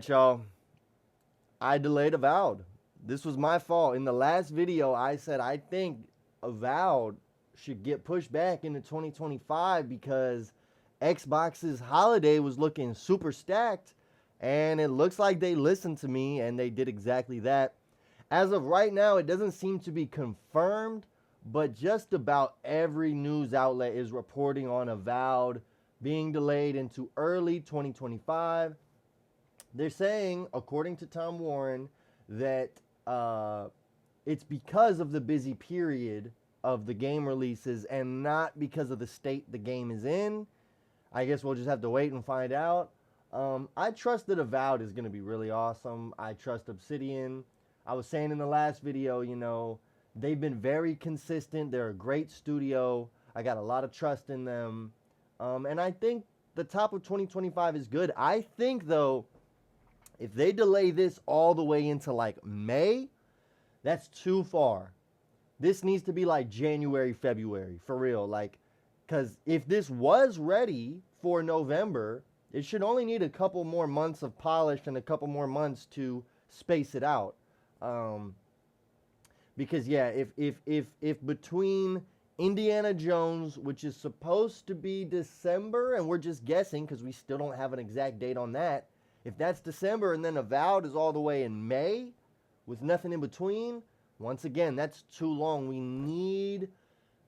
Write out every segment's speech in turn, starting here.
right, y'all. I delayed Avowed. This was my fault. In the last video, I said I think Avowed should get pushed back into 2025 because Xbox's holiday was looking super stacked, and it looks like they listened to me and they did exactly that. As of right now, it doesn't seem to be confirmed, but just about every news outlet is reporting on Avowed being delayed into early 2025. They're saying, according to Tom Warren, that it's because of the busy period of the game releases and not because of the state the game is in. I guess we'll just have to wait and find out. I trust that Avowed is going to be really awesome. I trust Obsidian. I was saying in the last video, they've been very consistent. They're a great studio. I got a lot of trust in them. And I think the top of 2025 is good. I think, though, if they delay this all the way into like May, that's too far. This needs to be like January, February, for real. Like, because if this was ready for November, it should only need a couple more months of polish and a couple more months to space it out. Because yeah, if between Indiana Jones, which is supposed to be December, and we're just guessing because we still don't have an exact date on that. If that's December and then Avowed is all the way in May with nothing in between, once again, that's too long. We need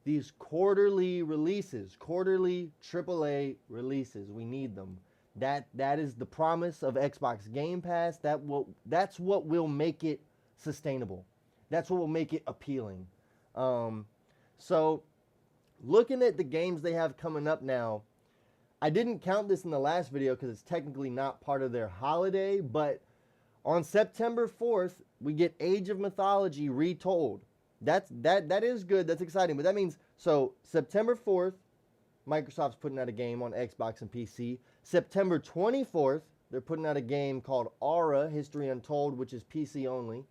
these quarterly releases, quarterly AAA releases. We need them. That is the promise of Xbox Game Pass. That's what will make it sustainable. That's what will make it appealing. So looking at the games they have coming up now, I didn't count this in the last video because it's technically not part of their holiday, but on September 4th, we get Age of Mythology Retold. That is good. That's exciting. But that means, so September 4th, Microsoft's putting out a game on Xbox and PC. September 24th, they're putting out a game called Aura, History Untold, which is PC only.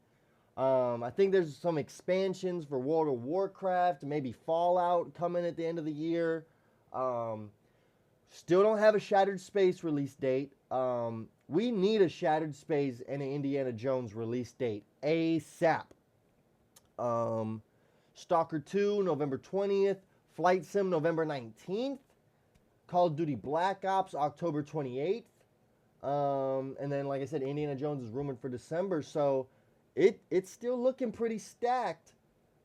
I think there's some expansions for World of Warcraft, maybe Fallout coming at the end of the year. Still don't have a Shattered Space release date. We need a Shattered Space and an Indiana Jones release date ASAP. Stalker 2, November 20th. Flight Sim, November 19th. Call of Duty Black Ops, October 28th. And then, like I said, Indiana Jones is rumored for December. So it's still looking pretty stacked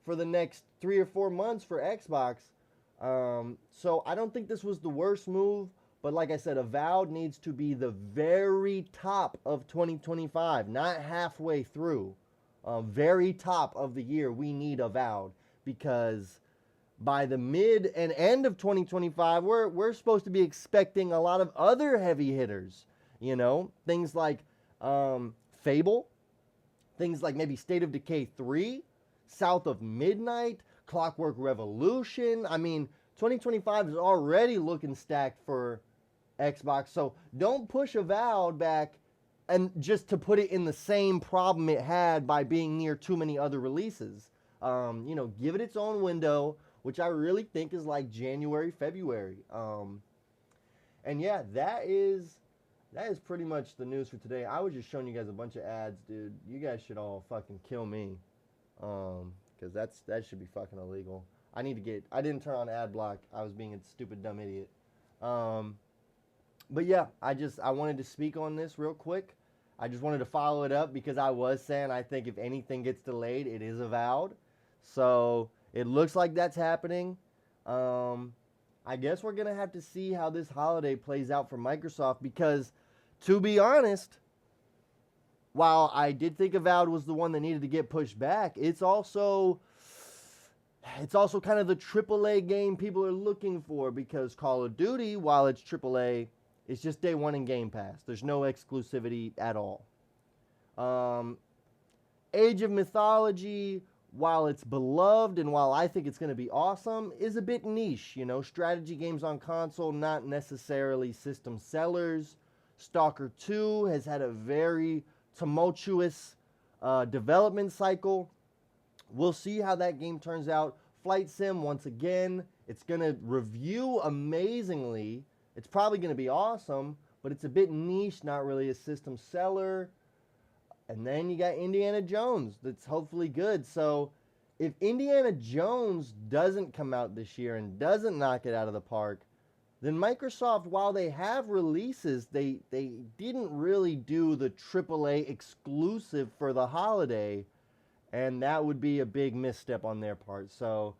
for the next 3 or 4 months for Xbox. So I don't think this was the worst move, but like I said, Avowed needs to be the very top of 2025, not halfway through. Very top of the year, we need Avowed, because by the mid and end of 2025, we're supposed to be expecting a lot of other heavy hitters. Things like Fable, things like maybe State of Decay 3, South of Midnight, Clockwork Revolution. I mean, 2025 is already looking stacked for Xbox. So don't push Avowed back and just to put it in the same problem it had by being near too many other releases. Give it its own window, which I really think is like January, February. And yeah, that is pretty much the news for today. I was just showing you guys a bunch of ads, dude. You guys should all fucking kill me. Because that should be fucking illegal. I didn't turn on ad block. I was being a stupid dumb idiot. But yeah, I wanted to speak on this real quick. I just wanted to follow it up because I was saying I think if anything gets delayed, it is Avowed. So it looks like that's happening. I guess we're gonna have to see how this holiday plays out for Microsoft, because to be honest, while I did think Avowed was the one that needed to get pushed back, it's also kind of the AAA game people are looking for, because Call of Duty, while it's AAA, it's just day one in Game Pass. There's no exclusivity at all. Age of Mythology, while it's beloved and while I think it's going to be awesome, is a bit niche. Strategy games on console, not necessarily system sellers. Stalker 2 has had a very tumultuous development cycle. We'll see how that game turns out. Flight Sim, once again, it's going to review amazingly. It's probably going to be awesome, but it's a bit niche, not really a system seller. And then you got Indiana Jones, that's hopefully good. So if Indiana Jones doesn't come out this year and doesn't knock it out of the park, then Microsoft, while they have releases, they didn't really do the AAA exclusive for the holiday, and that would be a big misstep on their part. So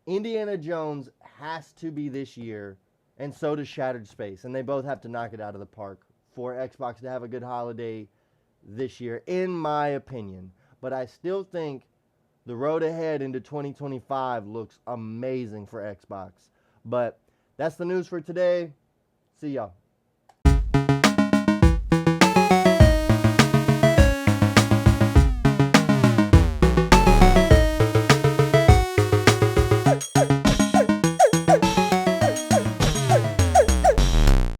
Indiana Jones has to be this year, and so does Shattered Space, and they both have to knock it out of the park for Xbox to have a good holiday this year, in my opinion. But I still think the road ahead into 2025 looks amazing for Xbox. But that's the news for today. See y'all.